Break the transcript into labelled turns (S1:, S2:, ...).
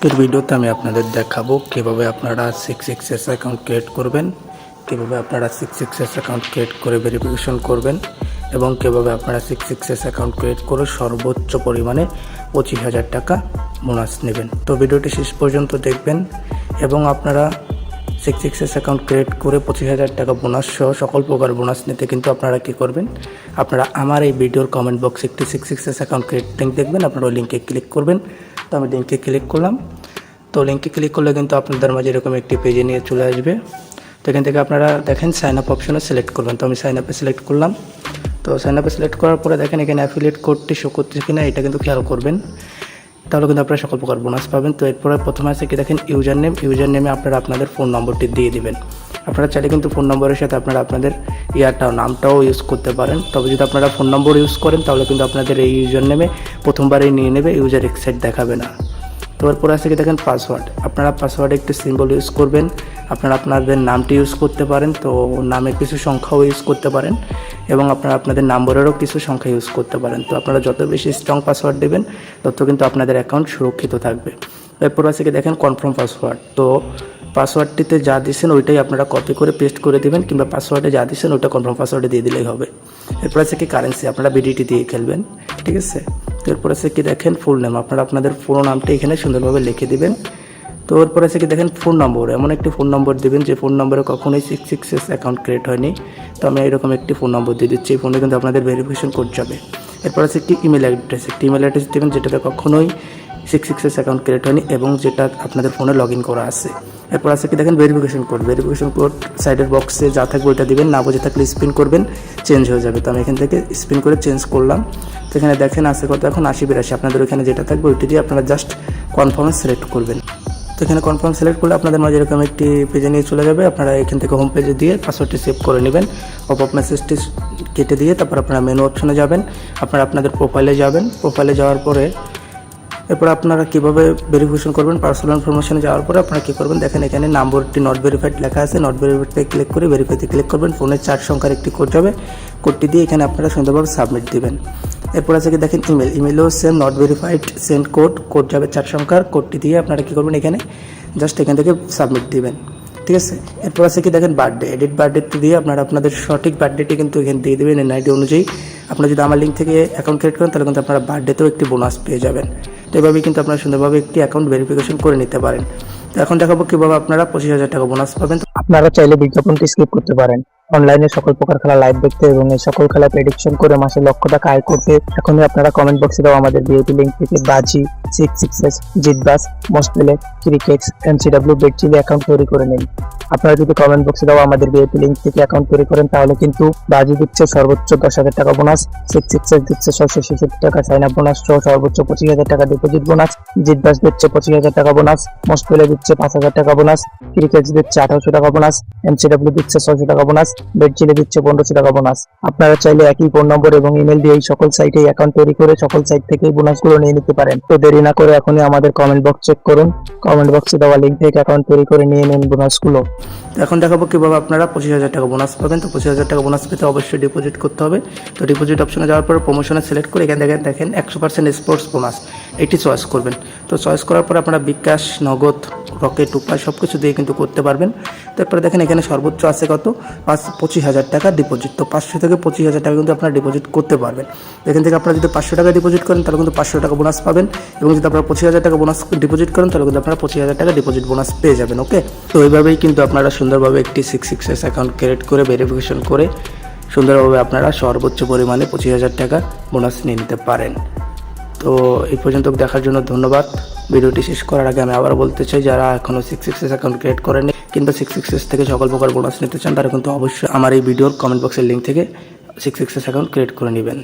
S1: আজকের ভিডিওতে আমি আপনাদের দেখাবো কিভাবে আপনারা 6xs অ্যাকাউন্ট ক্রিয়েট করবেন, কিভাবে আপনারা 6xs অ্যাকাউন্ট ক্রিয়েট করে ভেরিফিকেশন করবেন এবং কিভাবে আপনারা 6xs অ্যাকাউন্ট ক্রিয়েট করে সর্বোচ্চ পরিমাণে 25,000 টাকা বোনাস নেবেন। তো ভিডিওটি শেষ পর্যন্ত দেখবেন এবং আপনারা 6xs অ্যাকাউন্ট ক্রিয়েট করে 25,000 টাকা বোনাস সহ সকল প্রকার বোনাস নিতে কিন্তু আপনারা কী করবেন, আপনারা আমার এই ভিডিওর কমেন্ট বক্সে একটি 6xs অ্যাকাউন্ট ক্রিয়েট লিঙ্ক দেখবেন, আপনারা ওই লিঙ্কে ক্লিক করবেন। তো আমি লিঙ্কে ক্লিক করলাম। তো লিঙ্কে ক্লিক করলে কিন্তু আপনাদের মাঝে এরকম একটি পেজে নিয়ে চলে আসবে। তো এখান থেকে আপনারা দেখেন সাইন আপ অপশনে সিলেক্ট করবেন। তো আমি সাইন আপে সিলেক্ট করলাম। তো সাইন আপে সিলেক্ট করার পরে দেখেন এখানে অ্যাফিলিয়েট কোডটি শো করছে কিনা এটা কিন্তু খেয়াল করবেন, তাহলে কিন্তু আপনারা সকল প্রকার বোনাস পাবেন। তো এরপরে প্রথমে আছে কি দেখেন ইউজার নেমে আপনারা আপনাদের ফোন নম্বরটি দিয়ে দিবেন। আপনারা চাইলে কিন্তু ফোন নম্বরের সাথে আপনারা আপনাদের নামটাও ইউজ করতে পারেন। তবে যদি আপনারা ফোন নম্বর ইউজ করেন তাহলে কিন্তু আপনাদের এই ইউজার নেমে প্রথমবারই নিয়ে নেবে, ইউজার এক্সেট দেখাবে না। তো এরপর আছে কি দেখেন পাসওয়ার্ড, আপনারা পাসওয়ার্ডে একটি সিম্বল ইউজ করবেন। আপনারা আপনাদের নামটি ইউজ করতে পারেন, তো নামের কিছু সংখ্যাও ইউজ করতে পারেন এবং আপনারা আপনাদের নাম্বারেরও কিছু সংখ্যা ইউজ করতে পারেন। তো আপনারা যত বেশি স্ট্রং পাসওয়ার্ড দেবেন তত কিন্তু আপনাদের অ্যাকাউন্ট সুরক্ষিত থাকবে। এরপর আছে কি দেখেন কনফার্ম পাসওয়ার্ড, তো পাসওয়ার্ডটিতে যা দিচ্ছেন ওইটাই আপনারা কপি করে পেস্ট করে দেবেন, কিংবা পাসওয়ার্ডে যা দিচ্ছেন ওইটা কনফার্ম পাসওয়ার্ডে দিয়ে দিলেই হবে। এরপর আছে কি কারেন্সি, আপনারা বিডিটি দিয়ে খেলবেন, ঠিক আছে। তো এরপর আছে কি দেখেন ফুল নেম, আপনারা আপনাদের পুরো নামটা এখানে সুন্দরভাবে লিখে দিবেন। তো এরপর আছে কি দেখেন ফোন নম্বর, এমন একটি ফোন নম্বর দেবেন যে ফোন নম্বরে কখনোই 6xs অ্যাকাউন্ট ক্রিয়েট হয়নি। তো আমি এরকম একটি ফোন নম্বর দিয়ে দিচ্ছি, এই ফোনে কিন্তু আপনাদের ভেরিফিকেশন কোড যাবে। এরপর আছে একটি ইমেল অ্যাড্রেস দেবেন যেটাতে কখনোই 6xs অ্যাকাউন্ট ক্রিয়েট হয়নি এবং যেটা আপনাদের ফোনে লগ ইন করা আছে। এরপর আছে কি দেখেন ভেরিফিকেশন কোড সাইডের বক্সে যা থাকবে ওইটা দিবেন, না বুঝে থাকলে স্পিন করবেন, চেঞ্জ হয়ে যাবে। তো আমি এখান থেকে স্পিন করে চেঞ্জ করলাম। তো এখানে দেখেন আছে কত এখন 80-82, আপনাদের ওইখানে যেটা থাকবে ওইটি দিয়ে আপনারা জাস্ট কনফার্মে সিলেক্ট করবেন। তো এখানে কনফার্ম সিলেক্ট করলে আপনাদের মাঝে এরকম একটি পেজে নিয়ে চলে যাবে। আপনারা এখান থেকে হোম পেজে দিয়ে পাসওয়ার্ডটি সেভ করে নেবেন, পপ আপ মেসেজটি কেটে দিয়ে তারপর আপনারা মেনু অপশনে যাবেন, আপনারা আপনাদের প্রোফাইলে যাবেন। প্রোফাইলে যাওয়ার পরে এরপর আপনারা কীভাবে ভেরিফিকেশন করবেন, পার্সোনাল ইনফরমেশনে যাওয়ার পরে আপনারা কী করবেন দেখেন এখানে নাম্বারটি নট ভেরিফাইড লেখা আছে, নট ভেরিফাইডে ক্লিক করে ভেরিফাইতে ক্লিক করবেন। ফোনের 4 সংখ্যার একটি কোড যাবে, কোডটি দিয়ে এখানে আপনারা সুন্দরভাবে সাবমিট দিবেন। এরপর আছে কি দেখেন ইমেলও same not verified send code যাবে 4 সংখ্যার, কোডটি দিয়ে আপনারা কী করবেন এখানে জাস্ট এখান থেকে সাবমিট দিবেন, ঠিক আছে। এরপর আছে কি দেখেন বার্থডে, এডিট বার্থডেটি দিয়ে আপনারা আপনাদের সঠিক বার্থডেটি কিন্তু এখানে দিয়ে দেবেন এনআইডি অনুযায়ী। আপনারা যদি আমার লিঙ্ক থেকে অ্যাকাউন্ট ক্রিয়েট করেন তাহলে কিন্তু আপনারা বার্থডেতেও একটি বোনাস পেয়ে যাবেন। তো এভাবেই কিন্তু আপনারা সুন্দরভাবে একটি অ্যাকাউন্ট ভেরিফিকেশন করে নিতে পারেন। তো এখন দেখাবো কীভাবে আপনারা 25,000 টাকা বোনাস পাবেন।
S2: আপনারা চাইলে বিজ্ঞাপনটি স্কিপ করতে পারেন। অনলাইনে সকল প্রকার খেলা লাইভ দেখতে এবং এই সকল খেলা প্রেডিকশন করে মাসে লক্ষ টাকা আয় করতে এখনই আপনারা কমেন্ট বক্সে দাও আমাদের ভিআইপি লিঙ্ক থেকে বাজি, 6xs, জিতবাস, Mostplay, Crickex, MCW, Betchili account তৈরি করে নিন। আপনারা যদি কমেন্ট বক্সে দাও আমাদের ভিআইপি লিঙ্ক থেকে অ্যাকাউন্ট তৈরি করেন তাহলে কিন্তু বাজি দিচ্ছে সর্বোচ্চ 10,000 টাকা বোনাস, 6xs দিচ্ছে 666 টাকা সাইন আপ বোনাস সহ সর্বোচ্চ 25,000 টাকা ডিপোজিট বোনাস, জিতবাস দিচ্ছে 25,000 টাকা বোনাস, মোস্ট প্লে দিচ্ছে 5,000 টাকা বোনাস, ক্রিকেটস দিচ্ছে 1800 টাকা বোনাস, এমসিডব্লিউ দিচ্ছে 600 টাকা বোনাস, বেটচিলি দিচ্ছে 1500 টাকা বোনাস। আপনারা চাইলে একই ফোন নম্বর এবং ইমেল দিয়ে এই সকল সাইটে অ্যাকাউন্ট তৈরি করে সকল সাইট থেকে বোনাসগুলো নিয়ে নিতে পারেন। তো দেরি না করে এখনই আমাদের কমেন্ট বক্স চেক করুন, কমেন্ট বক্সে দেওয়া লিঙ্ক থেকে অ্যাকাউন্ট তৈরি করে নিয়ে নিন বোনাসগুলো।
S1: এখন দেখাবো কীভাবে আপনারা 25,000 টাকা বোনাস পাবেন। তো 25,000 টাকা বোনাস পেতে অবশ্যই ডিপোজিট করতে হবে। তো ডিপোজিট অপশনে যাওয়ার পরে প্রমোশনে সিলেক্ট করে এখানে দেখেন 100% স্পোর্টস বোনাস এটি চয়েস করবেন। তো চয়েস করার পর আপনারা বিকাশ, নগদ, রকেট, উপায় সব কিছু দিয়ে কিন্তু করতে পারবেন। তারপরে দেখেন এখানে সর্বোচ্চ আছে কত 25,000 টাকা ডিপোজিট। তো 500 থেকে 25,000 টাকা কিন্তু আপনারা ডিপোজিট করতে পারবেন। এখান থেকে আপনারা যদি 500 টাকা ডিপোজিট করেন তাহলে কিন্তু 500 টাকা বোনাস পাবেন এবং যদি আপনারা 25,000 টাকা বোনাস ডিপোজিট করেন তাহলে কিন্তু আপনারা 25,000 টাকা ডিপোজিট বোনাস পেয়ে যাবেন। ওকে, তো এইভাবেই কিন্তু আপনারা সুন্দরভাবে একটি 6xs অ্যাকাউন্ট ক্রিয়েট করে ভেরিফিকেশন করে সুন্দরভাবে আপনারা সর্বোচ্চ পরিমাণে 25,000 টাকা বোনাস নিয়ে নিতে পারেন। তো এই পর্যন্ত দেখার জন্য ধন্যবাদ। ভিডিওটি শেষ করার আগে আমি আবার বলতে চাই, যারা এখনও 6xs অ্যাকাউন্ট ক্রিয়েট করেনি কিন্তু 6xs থেকে সকল প্রকার বোনাস নিতে চান তারা কিন্তু অবশ্যই আমার এই ভিডিওর কমেন্ট বক্সের লিঙ্ক থেকে 6xs অ্যাকাউন্ট ক্রিয়েট করে নেবেন।